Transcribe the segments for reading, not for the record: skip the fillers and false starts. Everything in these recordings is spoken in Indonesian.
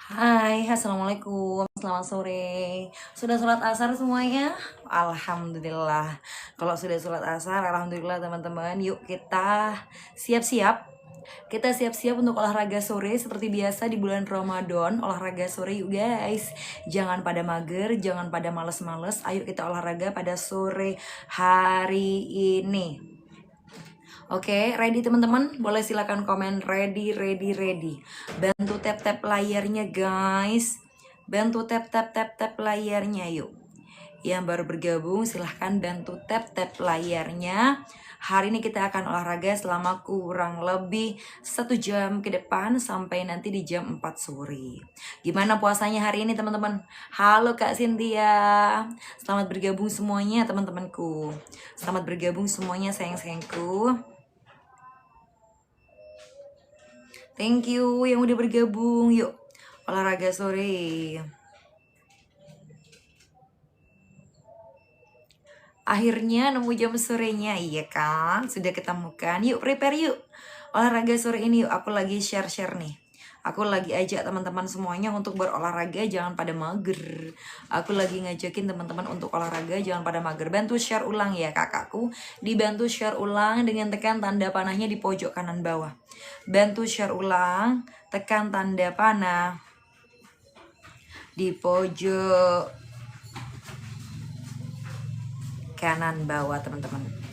Hai, assalamualaikum, selamat sore. Sudah sholat asar semuanya? Alhamdulillah. Kalau sudah sholat asar, alhamdulillah teman-teman. Yuk kita siap-siap. Kita siap-siap untuk olahraga sore seperti biasa di bulan Ramadan. Olahraga sore yuk guys. Jangan pada mager, jangan pada males-males. Ayo kita olahraga pada sore hari ini. Oke, ready teman-teman? Boleh silakan komen ready. Bantu tap-tap layarnya guys. Bantu tap-tap layarnya yuk. Yang baru bergabung silahkan bantu tap-tap layarnya. Hari ini kita akan olahraga selama kurang lebih 1 jam ke depan sampai nanti di jam 4 sore. Gimana puasanya hari ini teman-teman? Halo Kak Cynthia. Selamat bergabung semuanya teman-temanku. Selamat bergabung semuanya sayang-sayangku. Thank you yang udah bergabung. Yuk olahraga sore. Akhirnya nemu jam sorenya. Iya kan? Sudah ketemukan. Yuk prepare yuk. Olahraga sore ini yuk. Aku lagi share-share nih. Aku lagi ajak teman-teman semuanya untuk berolahraga, jangan pada mager. Aku lagi ngajakin teman-teman untuk olahraga, jangan pada mager. Bantu share ulang ya kakakku. Dibantu share ulang dengan tekan tanda panahnya di pojok kanan bawah. Bantu share ulang, tekan tanda panah di pojok kanan bawah teman-teman.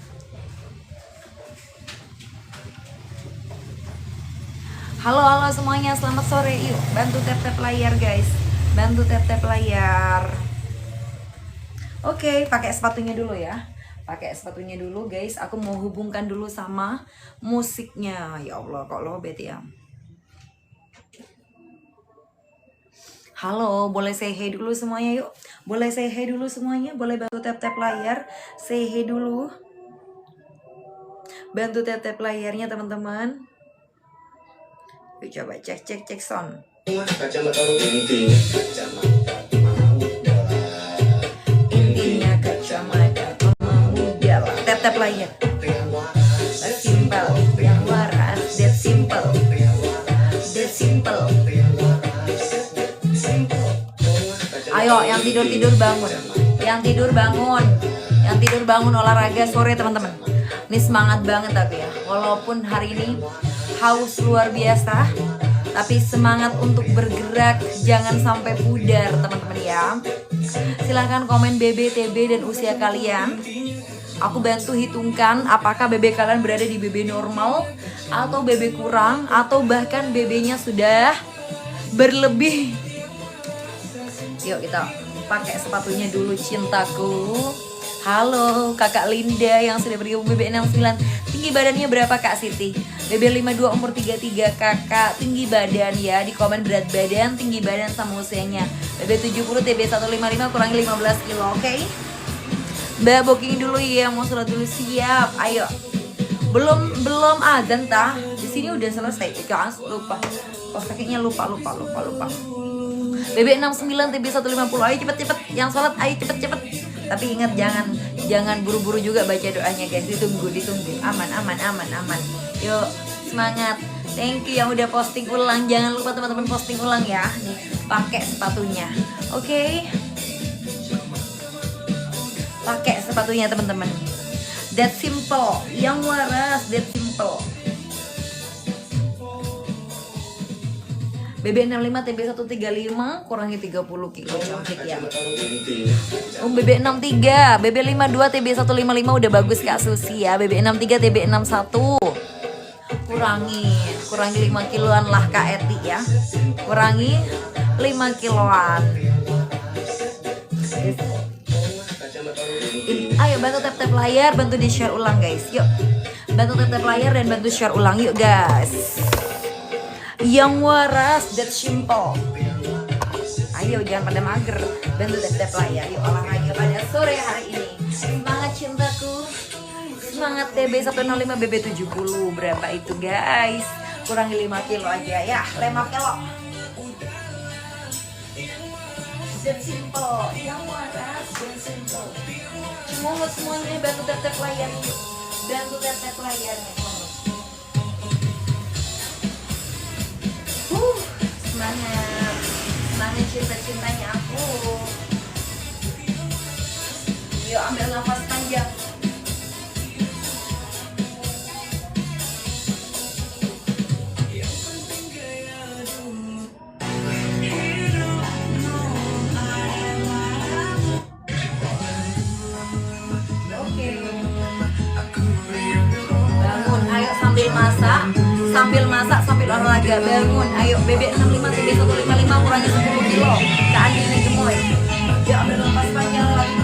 Halo semuanya, selamat sore. Yuk bantu tap-tap layar guys. Bantu tap-tap layar. Oke, pakai sepatunya dulu ya. Pakai sepatunya dulu guys. Aku mau hubungkan dulu sama musiknya. Ya Allah, kok lobet ya. Halo, boleh say hey dulu semuanya yuk. Boleh say hey dulu semuanya. Boleh bantu tap-tap layar. Say hey dulu. Bantu tap-tap layarnya teman-teman. Yuk coba cek sound. Intinya kacamata pemuda lah. Tap-tap layar. Simple, yang waras, that simple. That simple. Ayo yang tidur bangun. Yang tidur bangun. Yang tidur bangun olahraga sore teman-teman. Ini semangat banget tapi ya. Walaupun hari ini haus luar biasa, tapi semangat untuk bergerak, jangan sampai pudar teman-teman ya. Silahkan komen BB, TB dan usia kalian. Aku bantu hitungkan apakah BB kalian berada di BB normal atau BB kurang atau bahkan BB-nya sudah berlebih. Yuk kita pakai sepatunya dulu cintaku. Halo kakak Linda yang sudah bergabung BB 69. Tinggi badannya berapa Kak Siti? BB 52 umur 33 kakak. Tinggi badan ya, di komen berat badan, tinggi badan sama usianya. BB 70 TB 155 kurangi 15 kilo, oke? Mbak booking dulu ya, mau sholat dulu, siap. Ayo. Belum azan tah. Di sini udah selesai. Jangan lupa. Oh, kayaknya lupa. BB 69 TB 150. Ayo cepet. Yang sholat ayo cepet. Tapi ingat jangan buru-buru juga baca doanya guys. Ditunggu. Aman. Yuk, semangat. Thank you yang udah posting ulang. Jangan lupa teman-teman posting ulang ya. Nih, pakai sepatunya. Oke. Pakai sepatunya teman-teman. That simple. Yang waras, that simple. BB 65 TB 135 kurangi 30 kilo cantik ya. BB 63, BB 52 TB 155 udah bagus Kak Susi ya. BB 63 TB 61. Kurangi 5 kiloan lah Kak Eti ya. Kurangi 5 kiloan. Ayo bantu tap-tap layar, bantu di share ulang guys. Yuk. Bantu tap-tap layar dan bantu share ulang yuk guys. Yang waras, that simple. Ayo jangan pada mager. Bantu tap-tap layar. Yuk olahraga pada sore hari ini. Semangat cintaku. Semangat TB 105 BB 70. Berapa itu guys? Kurangi 5 kilo aja ya. 5 kilo. That simple. Yang waras, that simple. Semuanya bantu tap-tap layar yuk. Bantu tap-tap layar. Semangat. cinta-cintanya aku. Yuk ambil nafas panjang. Sambil masak, sambil olahraga, bangun. Ayo, bebek 65, TB 155 kurangi 10 kilo. Kak Andi ini gemoy. Yuk ambil nafas panjang lagi.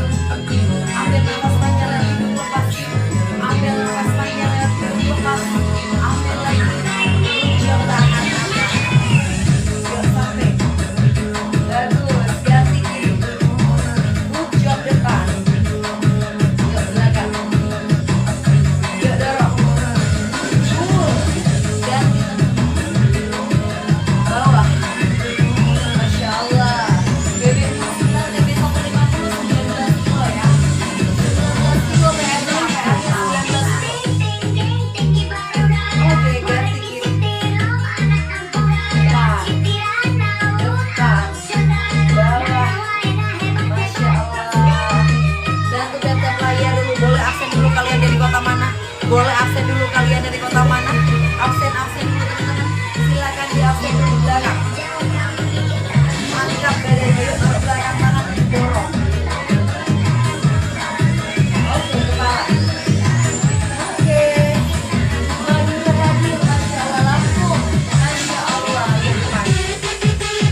Ambil nafas panjang lagi, lepas. Ambil nafas panjang lagi, lepas. Ambil lagi. Jam tangan atas. Yuk sampai. Bagus, ganti kiri. Jam depan. Yuk belakang. Yuk dorong. Bawah. Masya Allah. Bebek kita TB 150 19 kilo ya. 19 kilo BMI sampai akhir 19 kilo. Oke, ganti kiri. Depan. Bawah. Masya Allah. Dan untuk tiap layar dulu, boleh absen dulu kalian dari kota mana? Boleh absen dulu kalian dari kota mana? Absen dulu teman-teman. Silakan di absen dulu belakang. Angkat badannya, yuk taruh belakang tangan dorong. Oke, kepala. Oke. Hadir, Masya Allah, langsung. Masya Allah, depan.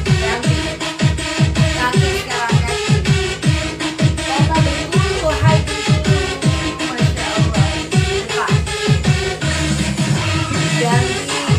Ganti. Kaki sekarang, kaki. Kita dulu, hai dulu. Masya Allah. Depan. Ganti kiri.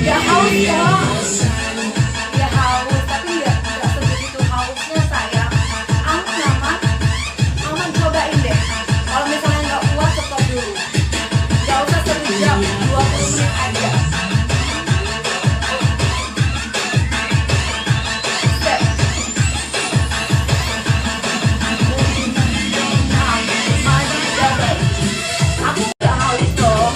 Gak haus ya, ya haus tapi nggak sebegitu hausnya sayang. Aman, aman cobain deh. Kalau misalnya nggak kuat stop dulu. Gak usah sejam, 20 menit aja. Step. Maju double. Aku nggak haus loh.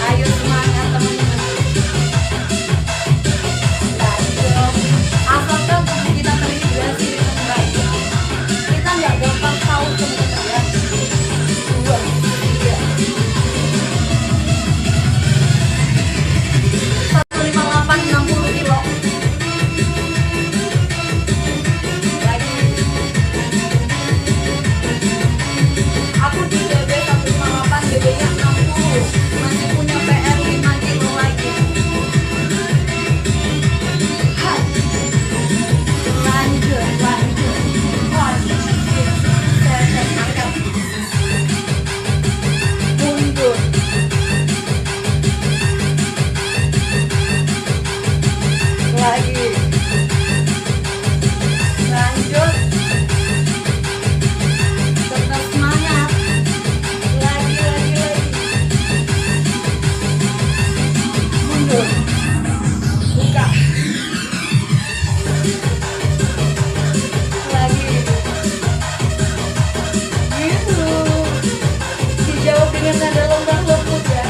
Ayo semangat teman-teman. Asalkan tubuh kita terintegrasi dengan baik, kita nggak gampang tahu teman-teman ya. 2, 3, 158 60 kilo. Lagi. Aku di BB 158, BB-nya 60. Masih punya PR 5 kilo lagi. Hai. Lanjut. Set, angkat. Mundur. Lagi. Lanjut. Tetap semangat. Lagi. Mundur. Buka. Lagi. Gitu. Dijawab dengan nada lembut ya.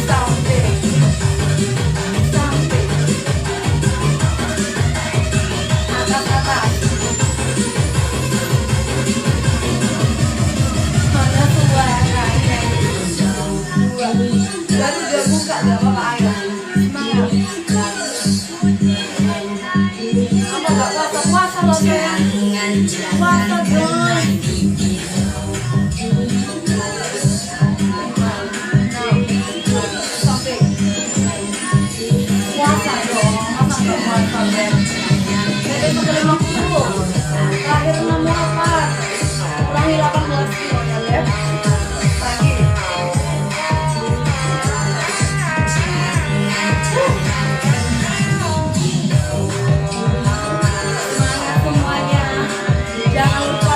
Sampai. Atas. Mana suaranya? 2. Baru udah buka gak apa-apa, ayo. Semangat. Apa gak puasa loh sayang? Puasa dong. Sampai. Puasa dong, masa gak puasa deh. Dari 50, terakhir 64, kurangi 18 kilo ya Beb. Lagi. Semangat semuanya. Jangan lupa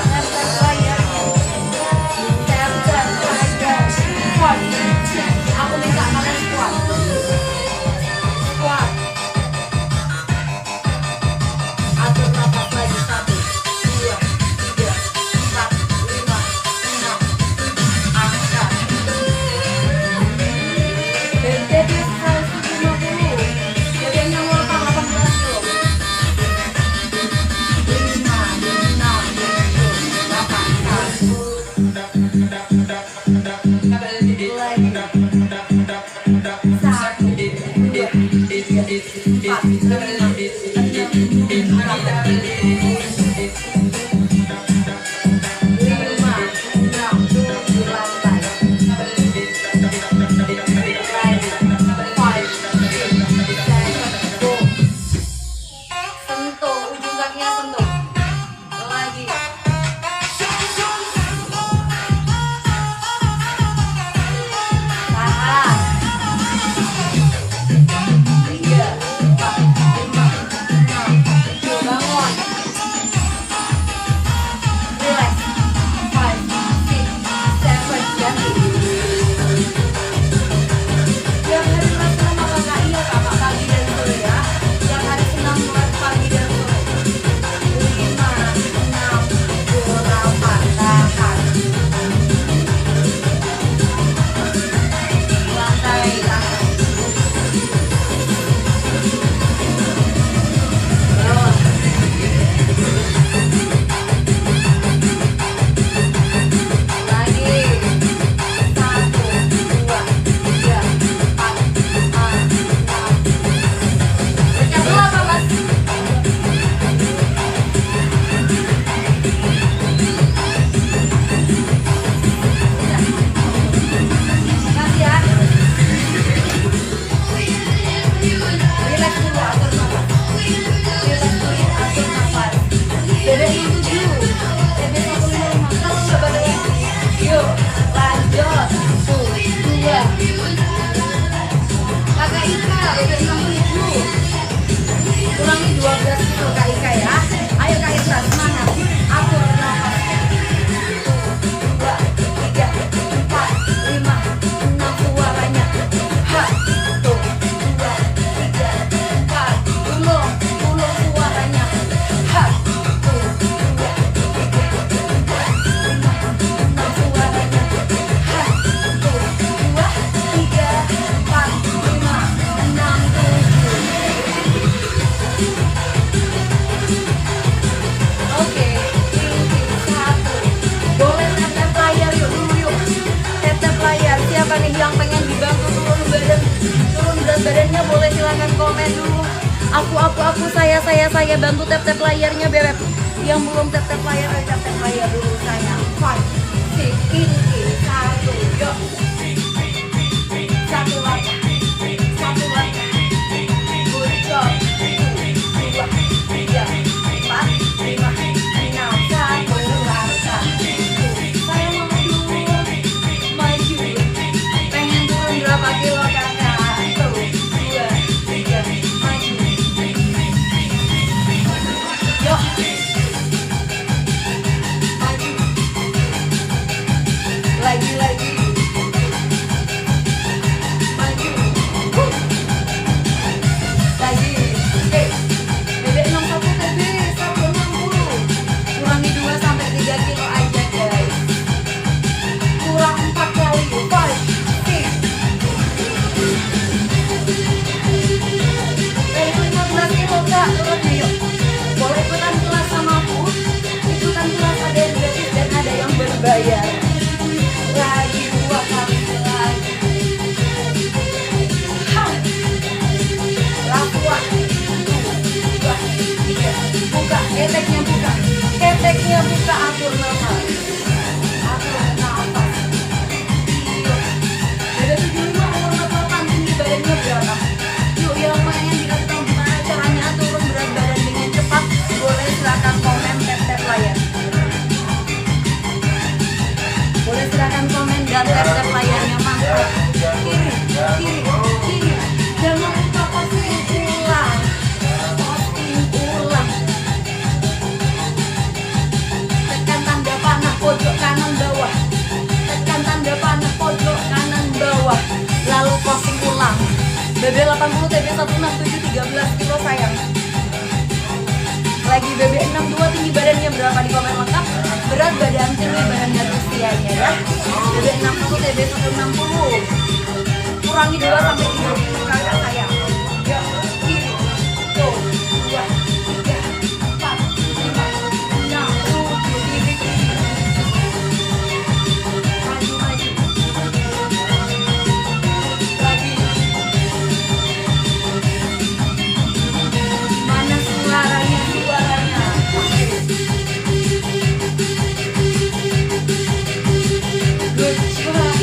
silahkan komen dulu. Aku, saya bantu tap layarnya bebek. Yang belum tap layar, tap layar dulu sayang. 5, 6, ini 1, yuk. Satu langkah, good job. 2, 3, 4, 5, 6, satu langkah. Saya mau maju, pengen turun berapa kilo kakak? 1, 2, 3, maju. Yuk. Lagi maju, lagi. Bebek 61 TB 160, kurangi 2 sampai 3 kilo aja guys, kurang 4 kali. 5, 6. Dari 15 kilo kak, turunnya yuk. Boleh ikutan kelas sama aku, ikutan kelas ada yang gratis dan ada yang berbayar. Lagi 2 kali lagi. Lakukan 2, 3. Buka, keteknya buka, atur nafas. Yuk. Ada 75 umur 48, tinggi badannya berapa? Yuk yang pengen dikasih tahu gimana caranya turun berat badan dengan cepat, boleh silakan komen tap layar. Boleh silakan komen dan tap layarnya, mantap. Kiri. Jangan lupa posting ulang. Tekan tanda panah pojok kanan bawah. Lalu posting ulang. BB 80 TB 167 13 kilo sayang. Lagi BB 62 tinggi badannya berapa di komen lengkap. Berat badan tinggi badan dan usianya ya. BB 61 TB 160. Kurangi 2 sampai 3 kilo kakak sayang. Yuk, kiri. Tuh, 2, 3, 4, 5, 6, 7, kiri. Maju. Lagi. Mana suaranya? Good job.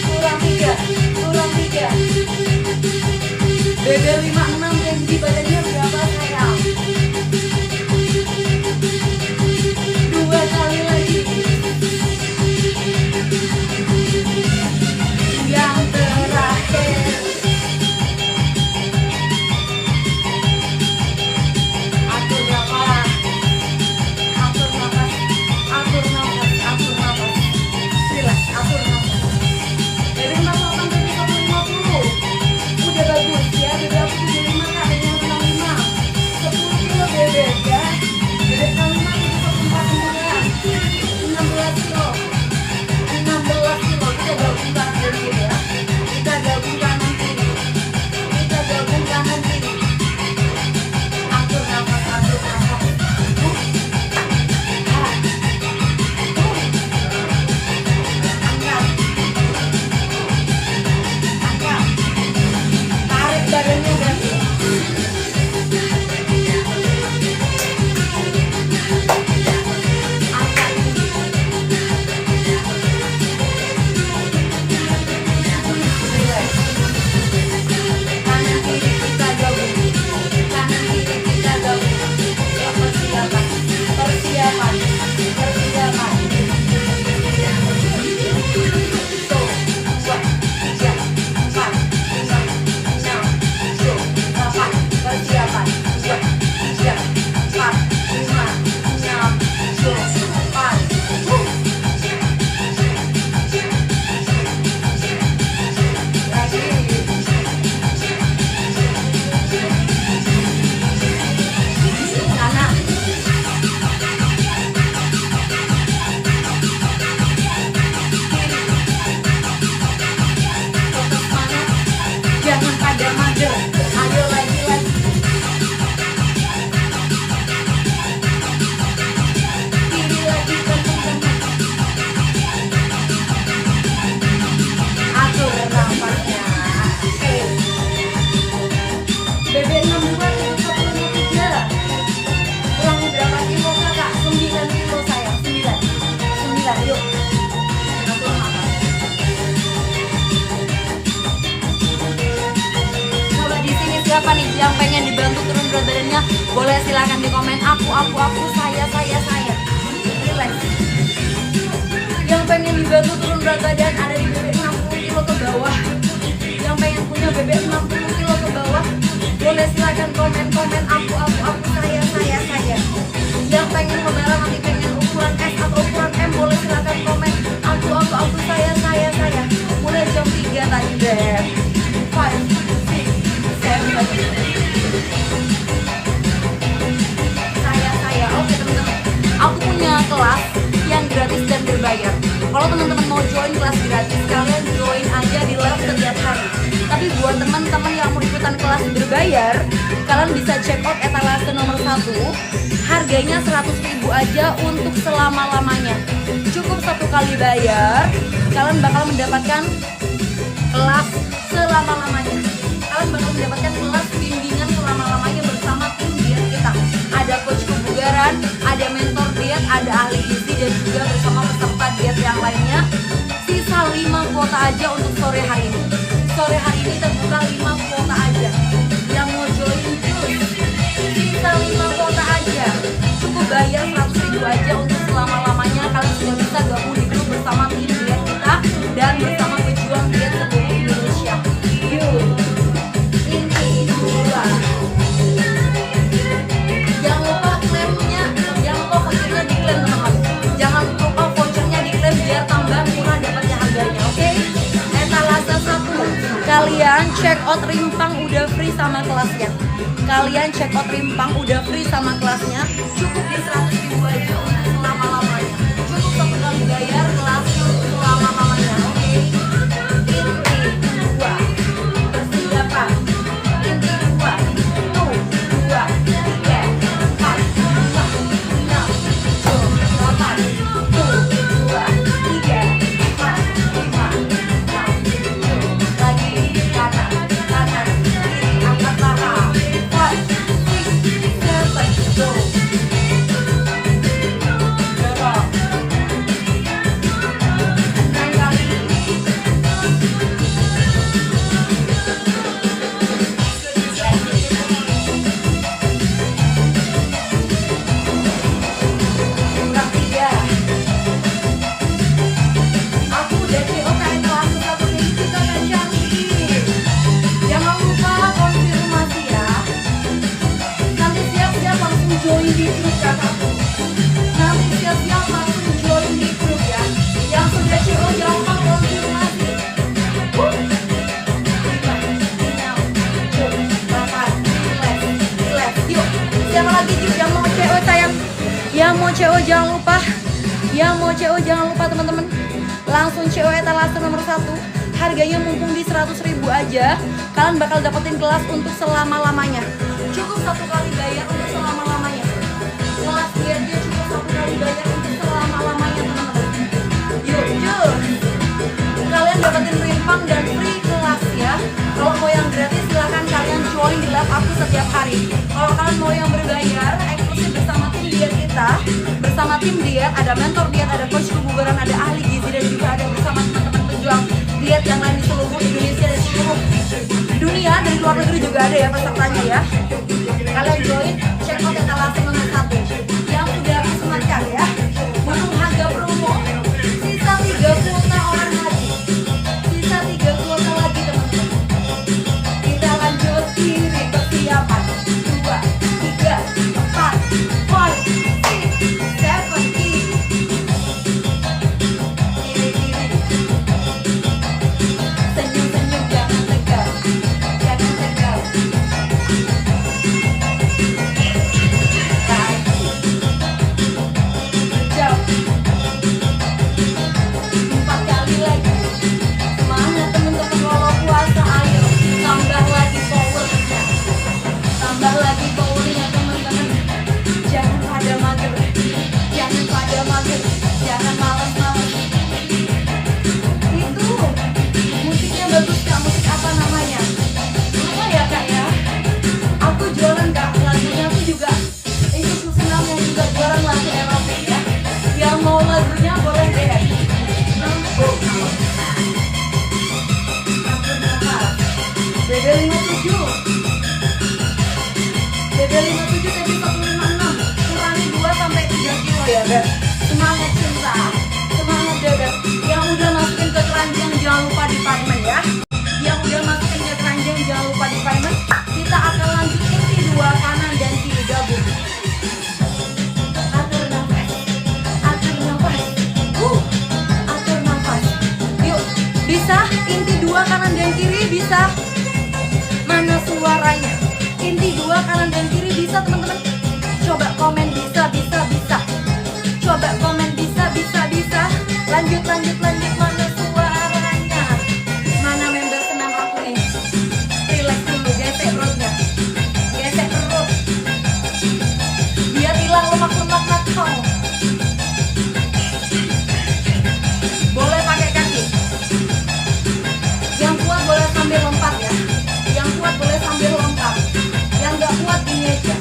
Kurang 3. komen aku, saya. Relax. Yang pengen dibantu turun berat badan ada di bebek 60 kilo ke bawah. Yang pengen punya bebek 60 kilo ke bawah, boleh silakan komen aku, saya. Yang pengen lebaran nanti pengen ukuran S atau ukuran M, boleh silakan komen aku, saya. Mulai jam 3 tadi deh. 5, 6, 7. Saya. Oke teman-teman, aku punya kelas yang gratis dan berbayar. Kalau teman-teman mau join kelas gratis, kalian join aja di live setiap hari. Tapi buat teman-teman yang mau ikutan kelas berbayar, kalian bisa check out etalase nomor 1. Harganya 100.000 aja untuk selama-lamanya. Cukup 1 kali bayar, kalian bakal mendapatkan kelas selama-lamanya. Kalian bakal mendapatkan kelas bimbingan selama-lamanya bersama tim diet kita. Ada coach kebugaran, ada mentor diet, ada ahli gizi, dan juga bersama peserta diet yang lainnya. Sisa 5 kuota aja untuk sore hari ini. Sore hari ini terbuka 5 kuota aja. Yang mau join terus, sisa 5 kuota aja. Cukup bayar 100.000 aja untuk selama-lamanya. Kalian sudah bisa gabung di grup bersama tim diet kita dan bersama pejuang diet seluruh Indonesia. Yuk, ini 2. Jangan lupa klaimnya, jangan lupa vouchernya diklaim teman-teman. Jangan lupa vouchernya diklaim biar tambah murah dapatnya harganya, oke? Etalase 1, kalian check out Rimpang udah free sama kelasnya. Cukup di 100.000 aja untuk selama-lamanya. Cukup 1 kali bayar kelasnya untuk selama-lamanya, oke? Inti 2, persiapan. Inti 2, 1, 2, 3, 4, 5, 6, 7, 8, 1, 2, 3, 4, 5, 6, 7. Lagi kanan, kiri, angkat paha. 5, 6, 7, go. Dorong 6 kali. Kurang 3. Aku udah CO kain kelas 1 ini juga kan cantik. Jangan lupa konfirmasi ya. Nanti siap-siap langsung join di grup kakakku. Nanti siap-siap langsung join di grup ya. Yang sudah CO jangan lupa konfirmasi. 5, 6, 7, 8, relax. Yuk, siapa lagi yuk yang mau CO sayang? Yang mau CO jangan lupa teman-teman. Langsung CO etalase nomor 1. Harganya mumpung di 100.000 aja. Kalian bakal dapetin kelas untuk selama-lamanya. Cukup 1 kali bayar untuk selama-lamanya. Kelas dietnya cukup 1 kali bayar untuk selama-lamanya teman-teman. Yuk. Kalian dapetin Rimpang dan free kelas ya. Kalau mau yang gratis silahkan kalian join di live aku setiap hari. Kalau kalian mau yang berbayar, eksklusif bersama tim diet kita. Bersama tim diet, ada mentor diet, ada coach kebugaran, ada ahli gizi, dan juga ada bersama teman-teman pejuang diet yang lain di seluruh Indonesia dan seluruh dunia. Dari luar negeri juga ada ya pesertanya ya. Kalian join, check out etalase nomor 1 yang udah aku sematkan ya. Belum harga promo, sisa 3 kuota orang lagi. Sisa 3 kuota lagi teman-teman. Kita lanjut kiri, persiapan 2, 3, 4, 5, 6, 7, kiri. Senyum-senyum jangan tegar. BB 57 tapi 156 bebek, semangat cinta, semangat bebek. Yang udah masukin ke keranjang jangan lupa di payment ya. Yang udah masukin ke keranjang jangan lupa di payment. Kita akan lanjut inti 2 kanan dan kiri gabung. Atur nafas, atur nafas, atur nafas. Yuk, bisa inti 2 kanan dan kiri bisa. Mana suaranya? Inti 2 kanan dan kiri bisa teman-teman. Coba komen bisa. Coba komen bisa. Lanjut. Mana suaranya? Mana member senam aku nih? Relax dulu, gesek perutnya. Gesek perut. Biar hilang lemak-lemak nakal. Boleh pakai kaki. Yang kuat boleh sambil lompat ya. Yang kuat boleh sambil lompat. Yang gak kuat gini aja.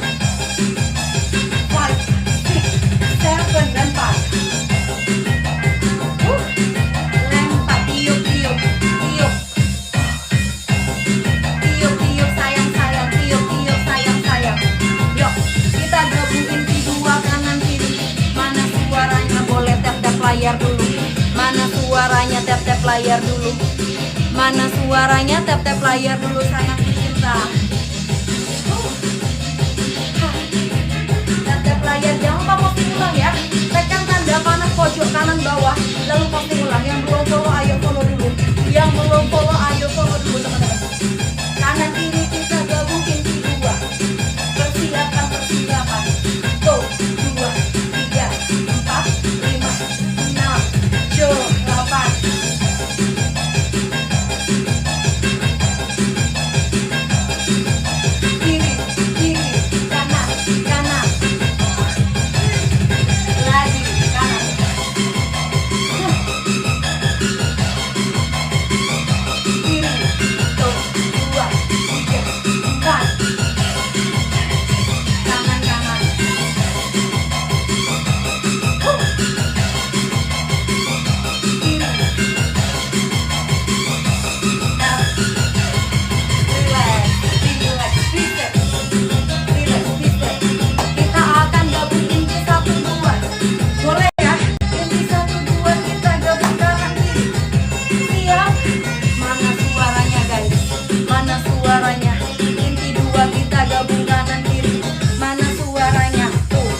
5, 6, 7 dan 5. Lempar, tiup sayang, tiup sayang. Yuk, kita gabung inti 2 kanan kiri. Mana suaranya boleh tap layar dulu. Mana suaranya tap layar dulu. Mana suaranya tap layar dulu sayang cinta. Tap layar, jangan lupa posting ulang ya. Tekan tanda panah pojok kanan bawah, lalu posting ulang. Yang belum follow ayo follow dulu. Yang belum follow ayo follow dulu teman-teman. Kanan kiri kita gabung inti 2. Persiapan. Tuh, 2, 3, 4, 5, 6, 7, 8. Kiri, kanan. Lagi kanan. Kiri, tuh, 2, 3, 4. Kanan. Kiri. Nah, relax, reset. Kita akan gabung inti 1, 2. Boleh ya? Inti 1, 2 kita gabung kanan kiri. Siap? Mana suaranya guys? Mana suaranya? Inti 2 kita gabung kanan kiri. Mana suaranya? Tuh,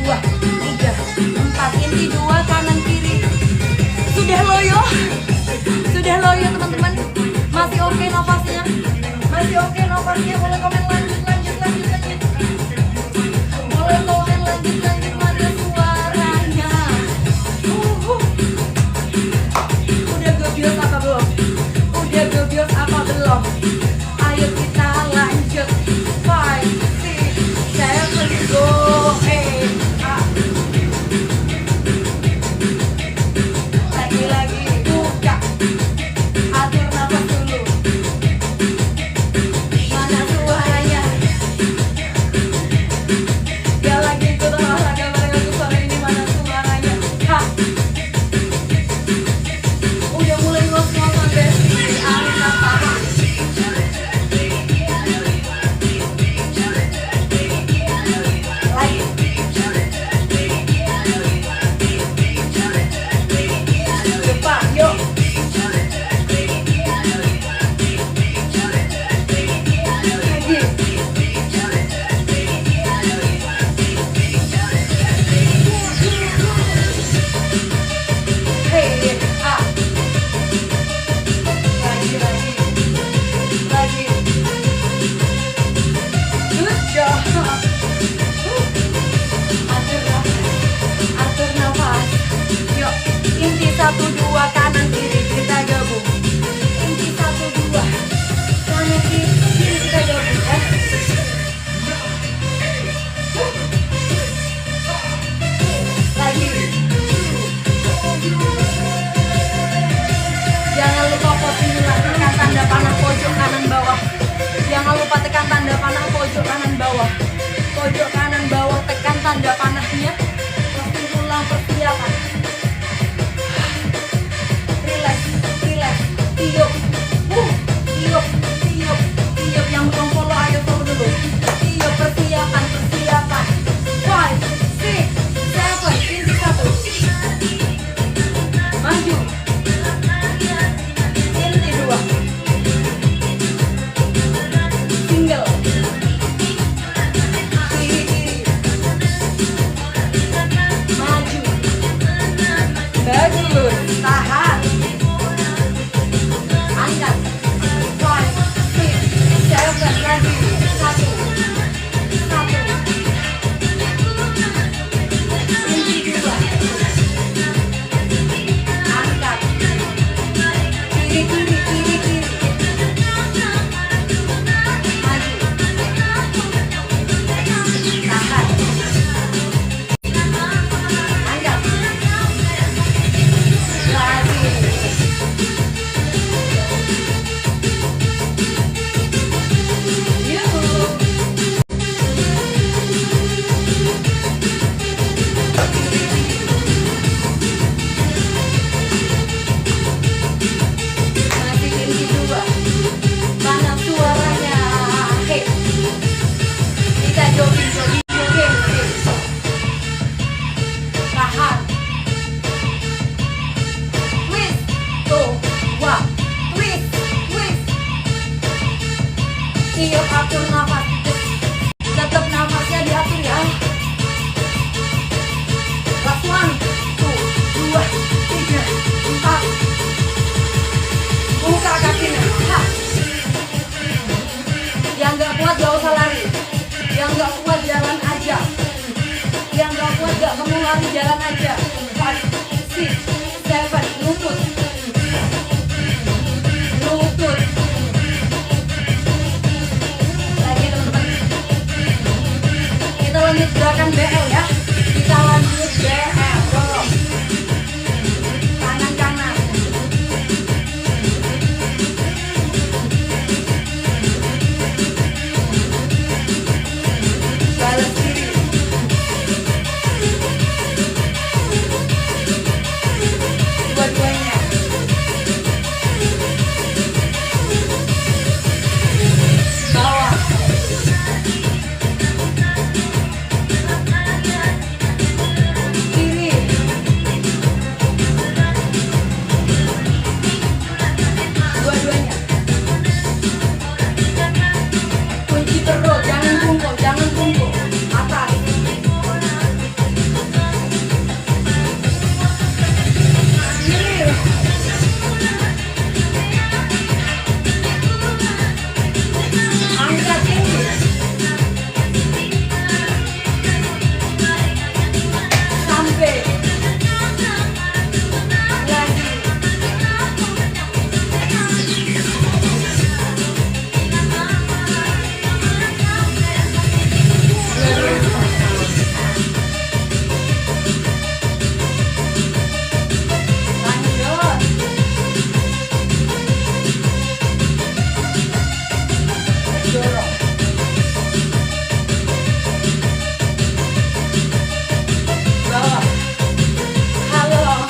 2, 3, 4. Inti 2 kanan kiri. Sudah loyo teman-teman. Masih oke nafasnya? Boleh komen lanjut. Boleh komen lanjut. Mana suaranya? Udah gebios apa belum? Ayo kita lanjut. 5, 6, 7, go. Lagi buka. Atur nafas dulu. Mana suaranya? Dia lagi ikut olahraga bareng aku sore ini. Mana suaranya? Udah mulai ngos-ngosan deh. Angkat tangan. Lagi. Cepat, yuk. Lagi. Hey, lagi. Good job. Atur nafas. Yuk, inti 1, 2 kanan kiri kita gabung. Inti 1, 2 kanan kiri kita gabung ya. Lagi. Jangan lupa posting ulang, tekan tanda panah pojok kanan bawah. Jangan lupa tekan tanda panah pojok kanan bawah. Pojok kanan bawah tekan tanda panahnya. Posting ulang persiapan. Relax. Tiup. Yang belum follow ayo follow dulu. Tiup persiapan. 5, 6, 7. Inti Yang gak kuat gak mau lari jalan aja. 5, 6, 7, lutut. Lutut. Lagi teman-teman. Kita lanjut gerakan BL ya. Kita lanjut BL. Dorong. Tangan kanan. Balas kiri. Dua-duanya. Bawah. Kiri. Dua-duanya. Kunci perut, jangan bungkuk, jangan bungkuk. Atas. Kiri. Angkat tinggi. Sampai. Lagi. Lanjut. Dorong. Bawah. Halo.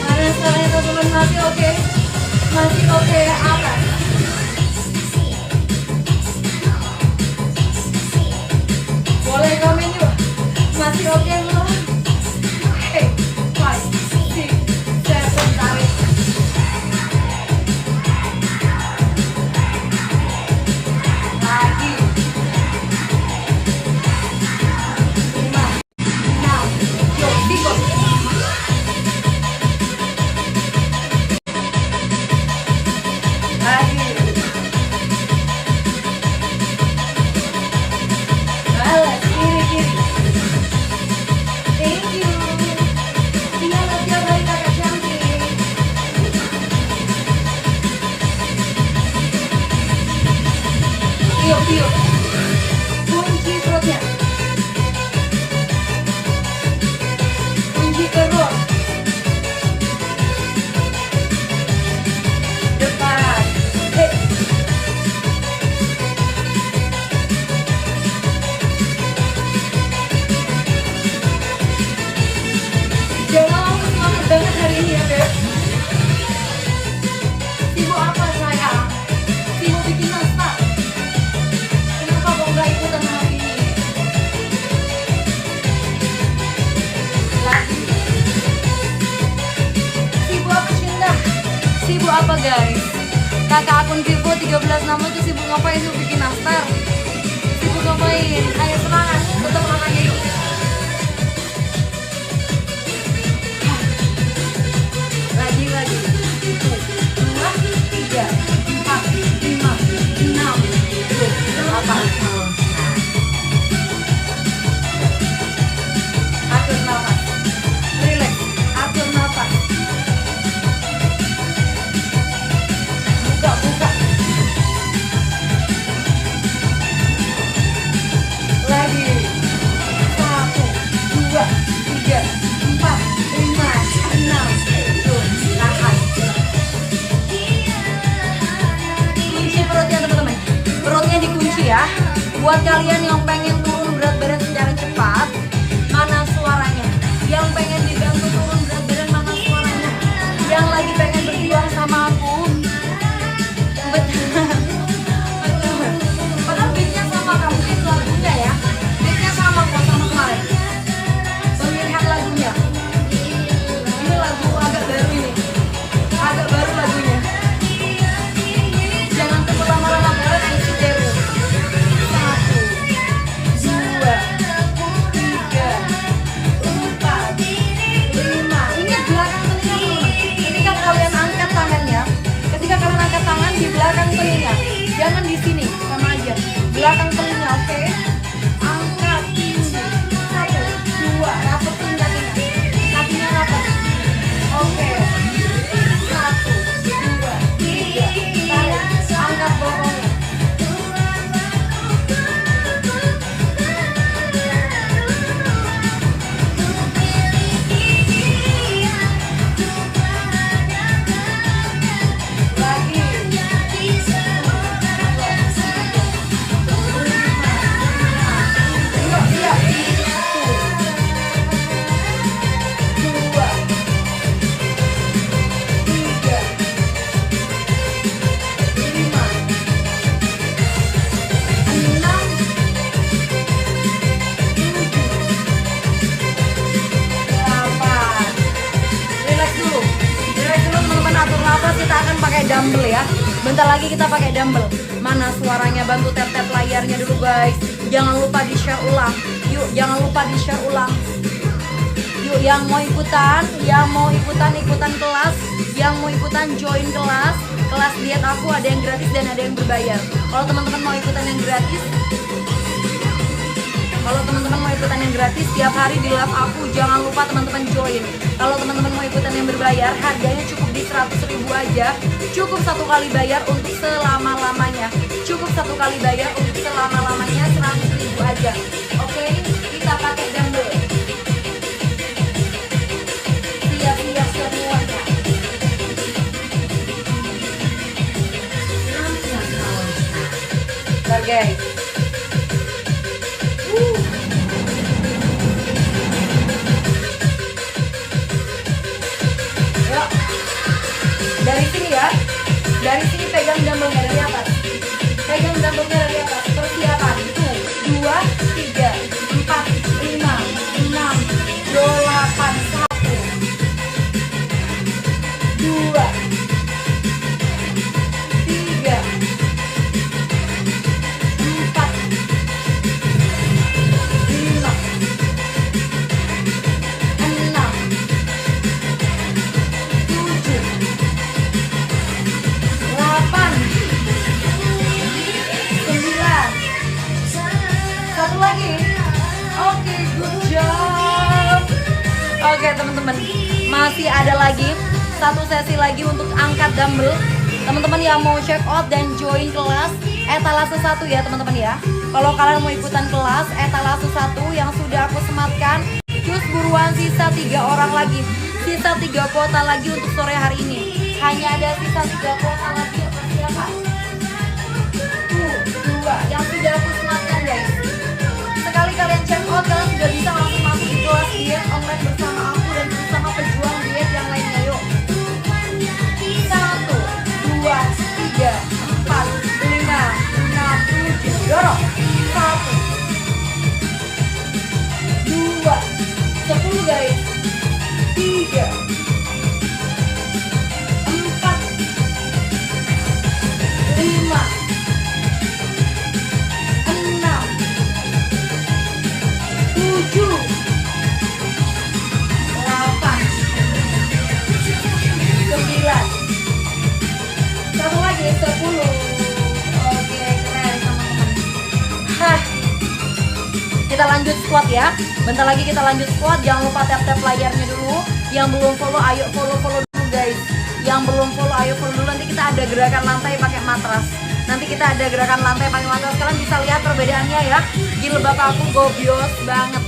Mana suaranya teman-teman? Masih oke? Masih oke? Atas. Boleh komen yuk. Masih oke belum? Oke. 5, 6, 7, tarik. Lagi. 5, 6, yuk, tiga. Lagi. Balas kiri-kiri. Thank you. Iya, latihan dari kakak cantik. Tiup. Kunci perutnya. Kunci perut. Depan. Hei. Jangan semangat banget hari ini ya, Beb. Sibuk apa sayang? Sibuk bikin nastar. Kenapa kok nggak ikutan hari ini? Lagi. Sibuk apa Cinta? Sibuk apa guys? Kakak akun Vivo 13 itu sibuk ngapain? Sibuk bikin nastar. Sibuk ngapain? Ayo semangat, tetap olahraga yuk. Lagi. 1, 2, 3, 4, 5, 6, 7, 8. Atur nafas. Relax. Atur nafas. Buka. Lagi. 1, 2, 3, 4, 5, 6, 7. Tahan. Kunci perutnya teman-teman. Perutnya dikunci ya. Buat kalian yang pengen turun berat badan secara cepat, mana suaranya? Yang pengen dibantu turun berat badan, mana suaranya? Yang lagi pengen berjuang sama aku, betul. Padahal beatnya sama kamu, itu lagunya ya. Beatnya sama kok sama kemarin. Pemilihan lagunya. Ini lagu agak baru ini. Agak baru lagunya. Jangan tunggu lama-lama banget isi Deru. 1, 2, 3, 4, 5. Ingat belakang telinga dulu. Ketika kalian angkat tangannya, ketika kalian angkat tangan di belakang telinga, jangan di sini, sama aja. Belakang telinga, oke? Angkat tinggi. 1, 2. pakai dumbbell ya. Bentar lagi kita pakai dumbbell. Mana suaranya? Bantu tap-tap layarnya dulu guys. Jangan lupa di share ulang. Yuk, jangan lupa di share ulang. Yuk, yang mau ikutan ikutan kelas, yang mau ikutan join kelas diet aku, ada yang gratis dan ada yang berbayar. Kalau teman-teman mau ikutan yang gratis, tiap hari di live aku, jangan lupa teman-teman join. Kalau teman-teman mau ikutan yang berbayar, harganya cukup di 100.000 aja. Cukup satu kali bayar untuk selama-lamanya. 100.000 aja. Oke, kita pakai dumbbell. Siap-siap semuanya. Bentar guys. Yuk. Dari sini ya. Dari sini pegang dumbbellnya dari atas. Persiapan. 2, 3, 4, 5, 6, 8, 1, 2, 3, 4, 5, 6, 7, 8, 9. Satu lagi. Oke, good job. Oke teman-teman, masih ada lagi satu sesi lagi untuk angkat dumbbell. Teman-teman yang mau check out dan join kelas etalase 1 ya teman-teman ya. Kalau kalian mau ikutan kelas etalase 1 yang sudah aku sematkan, cus buruan, sisa 3 orang lagi. Sisa 3 kuota lagi untuk sore hari ini. Hanya ada sisa 3 kuota lagi. Persiapan. 2 yang sudah aku sematkan guys. Sekali kalian check out, kalian sudah bisa langsung masuk di kelas diet online bersama aku dan bersama pejuang diet yang lainnya. Yuk, 1, 2, 3, 4, 5, 6, 7. Dorong. 1, 2, 10 guys. 3, 4, 5, 6, 7, 8, 9. Satu lagi 10. Oke, keren teman-teman. Kita lanjut squat ya. Bentar lagi kita lanjut squat. Jangan lupa tap-tap layarnya dulu. Yang belum follow, ayo follow dulu guys. Yang belum follow, ayo follow dulu. Nanti kita ada gerakan lantai pakai matras. Kalian bisa lihat perbedaannya ya. Jilbab aku gobios banget.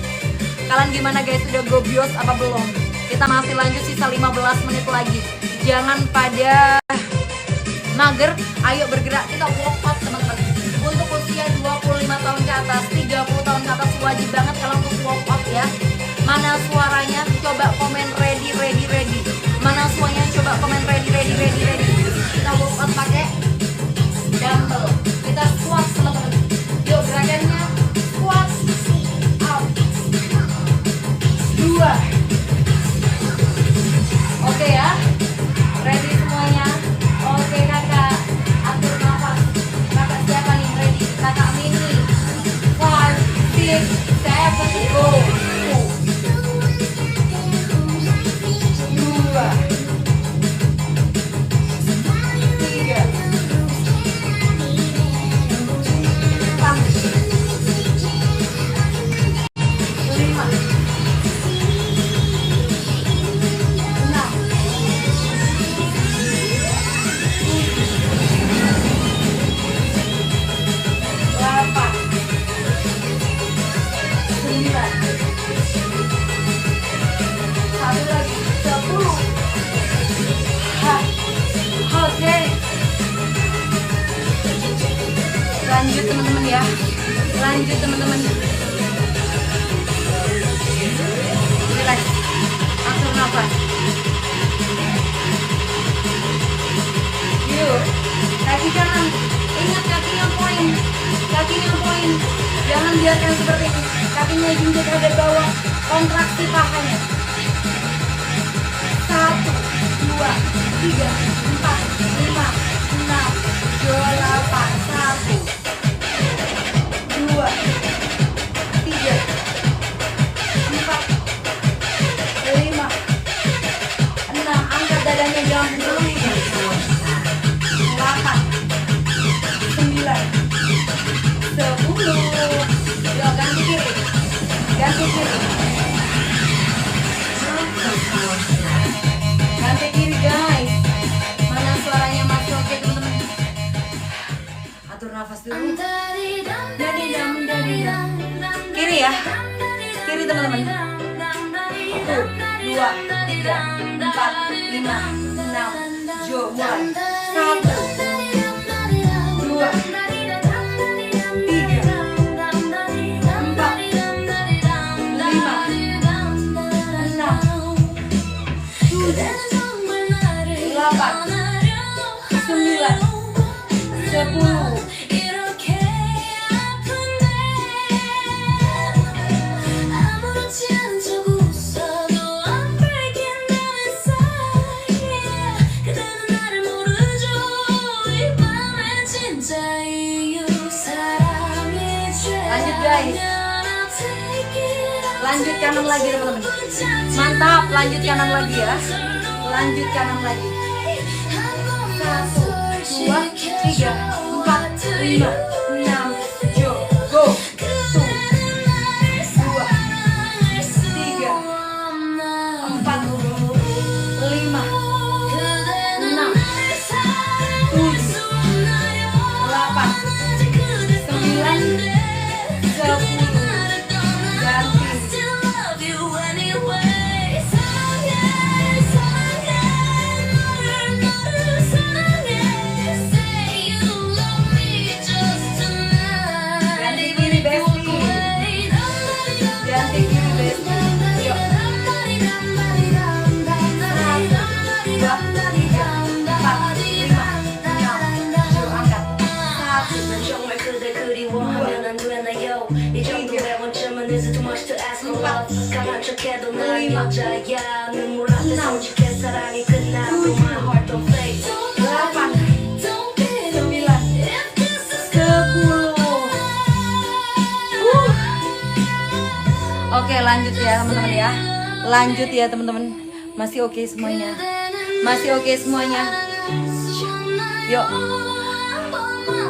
Kalian gimana guys? Udah gobios apa belum? Kita masih lanjut, sisa 15 menit lagi. Jangan pada mager, ayo bergerak. Kita workout teman-teman. Untuk usia 25 tahun ke atas, 30 tahun ke atas wajib banget kalian untuk workout ya. Mana suaranya? Coba komen ready. Mana suaranya? Coba komen ready. Kita workout pakai dumbbell. Kita squat teman-teman. Yuk gerakannya squat up. 2. Oke ya. Ready semuanya? Oke kakak. Atur nafas. Kakak siapa nih? Ready? Kakak Mini. 5, 6, 7, go. 2, 3, 4, 5, 6, 8, 9. Satu lagi 10. Oke. Lanjut teman-teman ya. Relax. Atur nafas. Yuk. Kaki kanan. Ingat kakinya poin. Jangan biarkan seperti ini. Kakinya junjung ada bawah. Kontraksi pahanya. 1, 2, 3, 4, 5, Ganti kiri. Ganti kiri guys. Mana suaranya masuk? Oke teman-teman. Atur nafas dulu. Kiri ya. Kiri teman-teman. 1, 2, 3, 4, 5, 6. Jo, mulai. 1, 2, 3, 4, 5, 6, 7, 8, 9, 10. Lanjut guys. Lanjut kanan lagi teman-teman. Mantap, lanjut kanan lagi ya. Lanjut kanan lagi. 1, 2, 3, 4, 5, 6. Jo, go. 1, 2, 3, 4, 5, 6, 7, 8, 9, 10. Ganti. Ganti kiri Besti. Ganti kiri Besti. Yuk. 1, 2, 3, 4, 5, 6. Jo, angkat. 1, 2, Oke, lanjut ya teman-teman ya. Lanjut ya teman-teman. Masih oke semuanya. Masih oke semuanya. Yuk.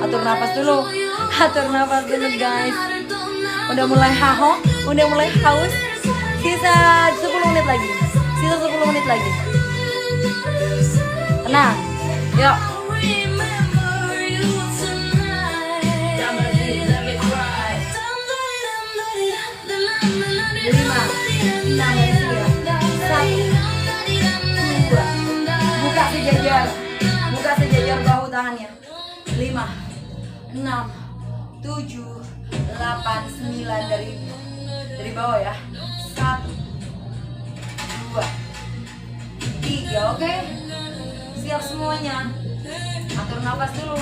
Atur nafas dulu. Atur nafas dulu guys. Udah mulai haho, udah mulai haus. Sisa 10 menit lagi. Sisa 10 menit lagi. Tenang. Yuk. 5, 6, 1, 2. Buka sejajar. Buka sejajar bahu tangannya. 5, 6, 7, 8, 9 dari bawah ya. 1, 2, 3. Oke. Siap semuanya. Atur nafas dulu.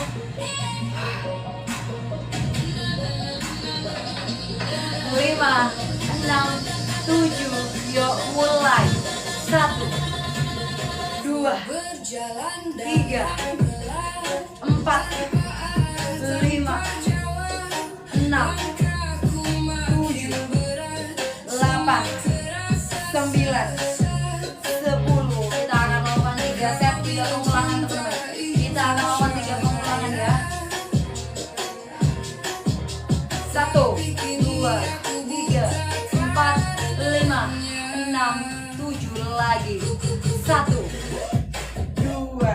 5, 6, 7. Yuk mulai. 1, 2, 3, 4, 5, 6, 7, 8, 9, 10. Kita akan melakukan 3 set, 3 pengulangan teman-teman. Kita akan melakukan 3 pengulangan ya. 1, 2, 3, 4, 5, 6, 7. Lagi. 1, 2,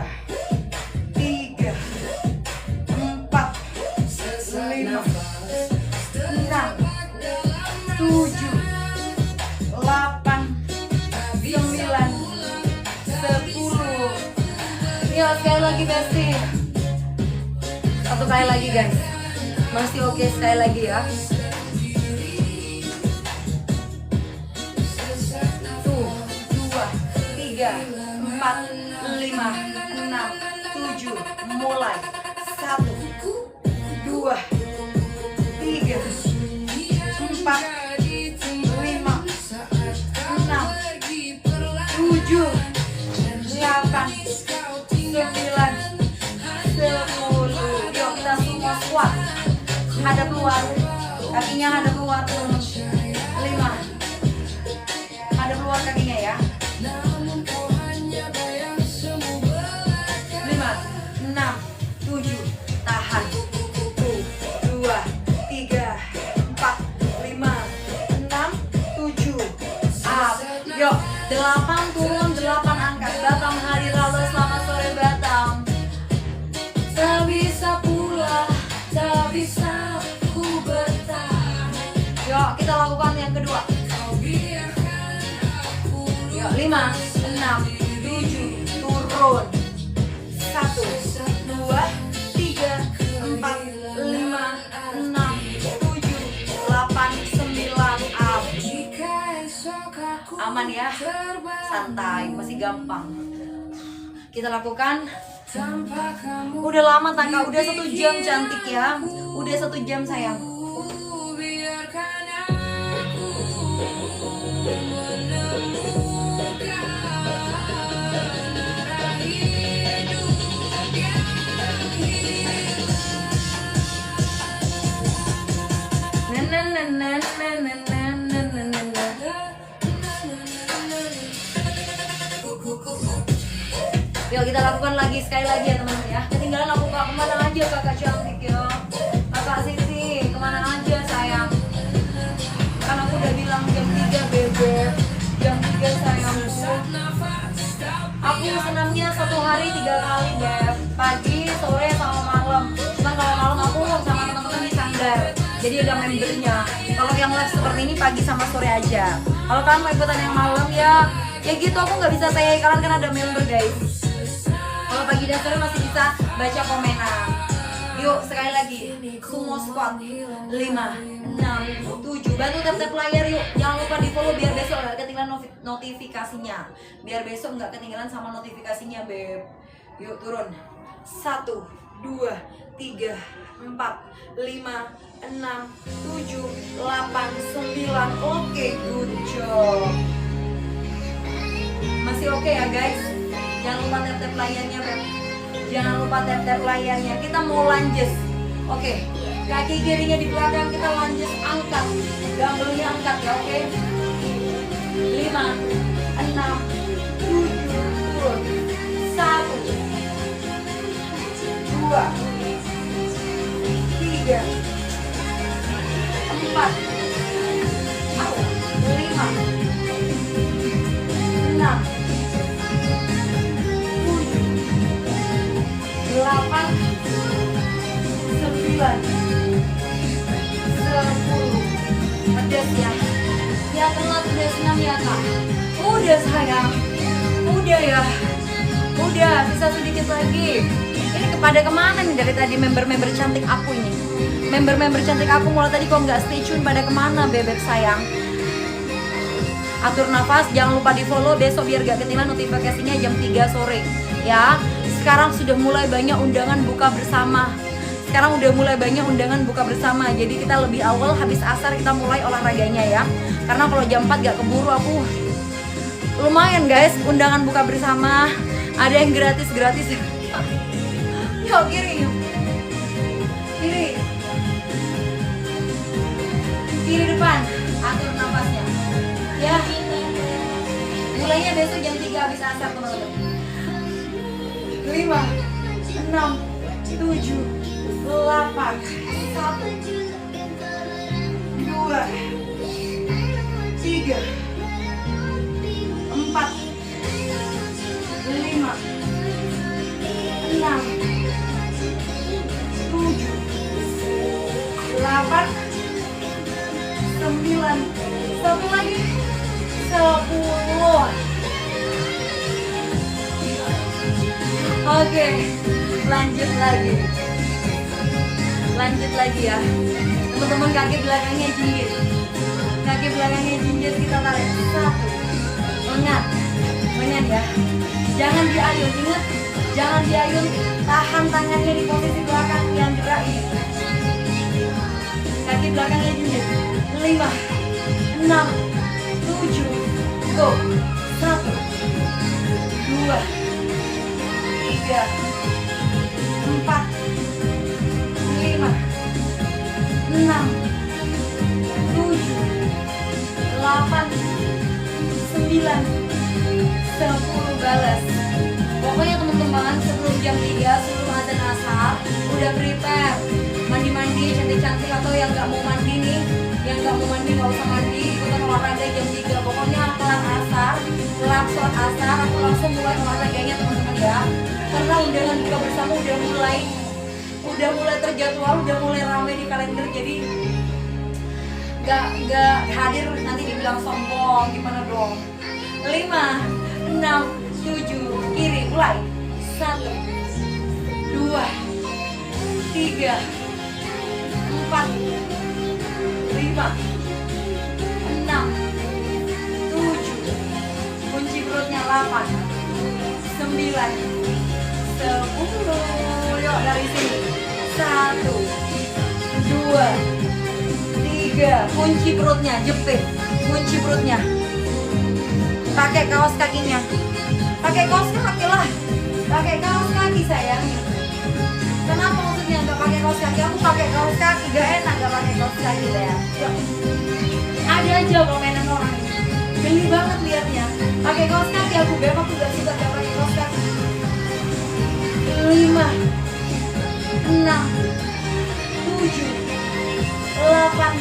3, 4, 5, 6, 7, 8, 9, 10. Yuk sekali lagi Besti. Satu kali lagi guys. Masih oke, sekali lagi ya. 3, 4, 5, 6, 7. Mulai. 1, 2, 3, 4, 5, 6, 7, 8, 9, 10. Yuk kita semua squat. Hadap luar. Kakinya hadap luar. 5. Hadap luar kakinya ya. 6, 7, tahan. 1, 2, 3, 4, 5, 6, Yuk, 8 turun 8 angkat. Batam hari lalu, selamat sore Batam. Tak bisa pula, tak bisa ku bertahan. Yuk, kita lakukan yang kedua. Yuk, 5, 6, 7, turun. 1, 2, 3, 4, 5, 6, 7, 8, 9, up. Aman ya, santai, masih gampang. Kita lakukan. Udah lama Taka, udah 1 jam cantik ya. Udah 1 jam sayang. Yuk kita lakukan lagi, sekali lagi ya teman-teman ya. Ketinggalan aku kak, kemana aja kakak cantik ya. Kakak Siti, kemana aja sayang. Kan aku udah bilang jam 3 bebek. Jam 3 sayang. Aku senamnya 1 hari 3 kali beb. Pagi, sore, sama malam. Cuman kalau malam aku sama teman-teman di Sanggar. Jadi ada membernya. Kalau yang live seperti ini pagi sama sore aja. Kalau kalian mau ikutan yang malam ya gitu aku nggak bisa saya kalian kan ada member guys. Kalau pagi dan sore masih bisa baca komenan. Yuk sekali lagi, sumo squat 5, 6, 7. Bantu tap-tap layar yuk. Jangan lupa di follow biar besok nggak ketinggalan notifikasinya. Biar besok nggak ketinggalan sama notifikasinya beb. Yuk turun. 1, 2, 3, 4, 5, 6, 7, 8, 9. Oke, good job. Masih oke ya guys. Jangan lupa tap-tap layarnya beb. Jangan lupa tap-tap layarnya. Kita mau lunges. Oke. Kaki kirinya di belakang, kita lunges angkat. Dumbbellnya angkat ya, oke. 5, 6, 7, turun. 1, 2, 3, 4, 5, 6, 8, 9, 10. Pedas ya. Ya telat udah senam ya kak. Udah sayang. Udah ya. Udah sisa sedikit lagi. Ini kepada kemana nih dari tadi member-member cantik aku ini? Member-member cantik aku mulai tadi kok nggak stay tune pada kemana bebek sayang? Atur nafas, jangan lupa di follow besok biar gak ketinggalan notifikasinya jam 3 sore ya. Sekarang sudah mulai banyak undangan buka bersama. Sekarang udah mulai banyak undangan buka bersama. Jadi kita lebih awal habis asar kita mulai olahraganya ya. Karena kalau jam 4 gak keburu aku. Lumayan guys, undangan buka bersama. Ada yang gratis-gratis. Yuk kiri. Kiri. Kiri depan. Atur nafasnya. Ya. Mulainya besok jam 3 habis asar teman-teman. 5, 6, 7, 8, 1, 2, 3, 4, 5, 6, 7, 8, 9. Satu lagi 10. Oke, lanjut lagi ya. Teman-teman kaki belakangnya jinjit. Kaki belakangnya jinjit kita tarik. 1. Ingat ya. Jangan diayun, ingat. Jangan diayun. Tahan tangannya di posisi belakang yang gerak ini. Kaki belakangnya jinjit. 5, 6, 7, go. 1, 2, 3, 4, 5, 6, 7, 8, 9, 10. Balas. Pokoknya teman-teman sebelum jam 3, sebelum azan asar udah prepare mandi-mandi cantik-cantik, atau yang nggak mau mandi nih, yang nggak mau mandi nggak usah mandi, ikutan olahraga jam 3. Pokoknya kelar asar mulai olahraganya teman-teman ya. Karena undangan buka bersama udah mulai terjadwal, udah mulai ramai di kalender. Jadi gak hadir nanti dibilang sombong, gimana dong. 5, 6, 7, kiri mulai. 1, 2, 3, 4, 5, 6, 7, kunci perutnya 8, 9, 10. Yuk dari sini. 1, 2, 3, kunci perutnya, jepit, kunci perutnya. Pakai kaos kakinya, pakai kaos kaki lah, pakai kaos kaki sayang. Kenapa maksudnya nggak pakai kaos kaki? Aku pakai kaos kaki, gak enak nggak pakai kaos kaki ya. Ada aja komenan orang, geli banget liatnya. Pakai kaos kaki aku memang tuh gak suka gak pakai kaos kaki. 5, 6, 7, 8,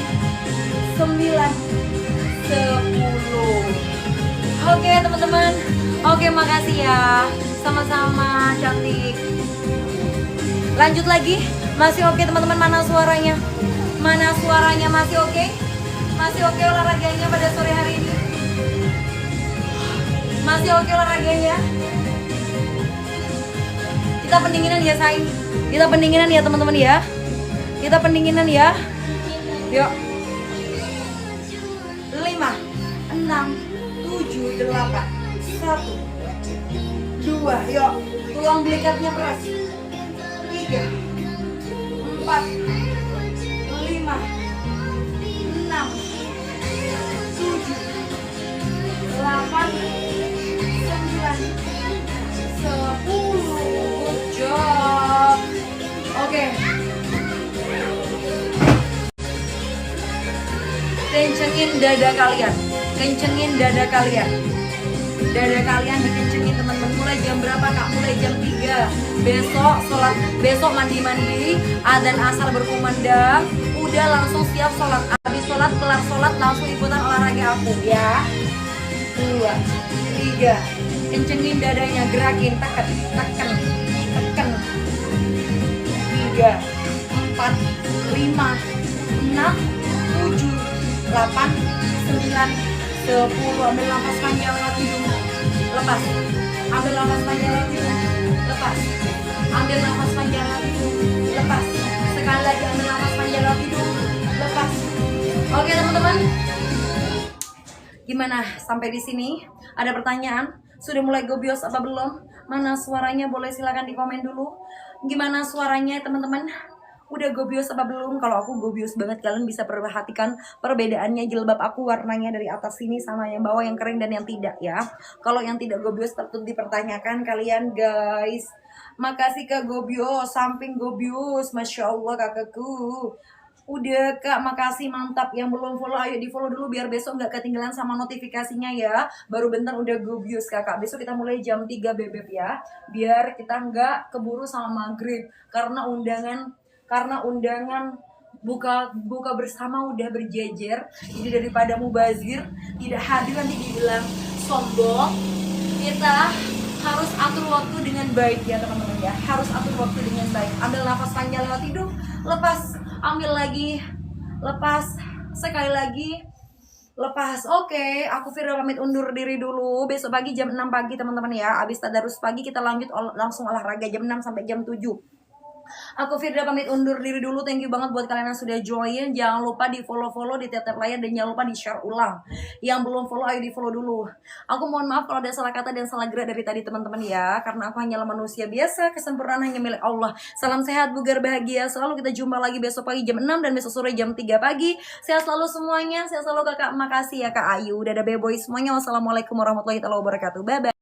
9, 10. Oke teman-teman, oke makasih ya, sama-sama cantik. Lanjut lagi, masih oke teman-teman, mana suaranya? Mana suaranya masih oke? Masih oke olahraganya pada sore hari ini? Masih oke olahraganya? Kita pendinginan ya sayang, kita pendinginan ya teman-teman ya. Kita pendinginan ya. Yuk. 5, 6, 7, 8, 1, 2, yuk, tulang belikatnya keras. 3, 4, 5, 6, 7, 8, 9, 10. Good job. Oke. Kencengin dada kalian. Kencengin dada kalian. Dada kalian dikencengin teman-teman. Mulai jam berapa kak? Mulai jam 3. Besok mandi-mandi, adzan asar berkumandang, udah langsung siap sholat. Habis sholat, kelar sholat langsung ikutan olahraga aku ya. 2, 3. Kencengin dadanya, gerakin, tekan. 3, 4, 5, 6, 7, 8, 9, 10. Ambil nafas panjang lewat hidung, lepas. Ambil nafas panjang lewat hidung, lepas. Ambil nafas panjang lewat hidung, lepas. Sekali lagi ambil nafas panjang lewat hidung, lepas. Oke teman-teman, gimana sampai di sini? Ada pertanyaan? Sudah mulai gobios apa belum? Mana suaranya? Boleh silakan di komen dulu. Gimana suaranya teman-teman? Udah gobios apa belum? Kalau aku gobios banget, kalian bisa perhatikan perbedaannya jilbab aku warnanya dari atas sini sama yang bawah, yang kering dan yang tidak ya. Kalau yang tidak gobios patut dipertanyakan kalian guys. Makasih Kak Gobios, samping gobios, Masya Allah kakakku. Udah Kak, makasih, mantap. Yang belum follow ayo di follow dulu biar besok nggak ketinggalan sama notifikasinya ya. Baru bentar udah gobios kakak. Besok kita mulai jam 3 bebek ya, biar kita nggak keburu sama maghrib. Karena undangan buka bersama udah berjejer. Jadi daripada mubazir tidak hadir nanti dibilang sombong, kita harus atur waktu dengan baik ya teman-teman ya. Harus atur waktu dengan baik. Ambil nafas panjang lewat hidung, lepas. Ambil lagi, lepas. Sekali lagi, lepas. Oke, aku Firda pamit undur diri dulu. Besok pagi jam 6 pagi teman-teman ya. Abis tadarus pagi kita lanjut langsung olahraga jam 6 sampai jam 7. Aku Firda pamit undur diri dulu. Thank you banget buat kalian yang sudah join. Jangan lupa di follow di tiap layar, dan jangan lupa di share ulang. Yang belum follow ayo di follow dulu. Aku mohon maaf kalau ada salah kata dan salah gerak dari tadi teman-teman ya, karena aku hanyalah manusia biasa. Kesempurnaan hanya milik Allah. Salam sehat, bugar, bahagia selalu. Kita jumpa lagi besok pagi jam 6 dan besok sore jam 3 pagi. Sehat selalu semuanya. Sehat selalu kakak. Makasih ya Kak Ayu. Dadah beboy semuanya. Wassalamualaikum warahmatullahi wabarakatuh. Bye bye.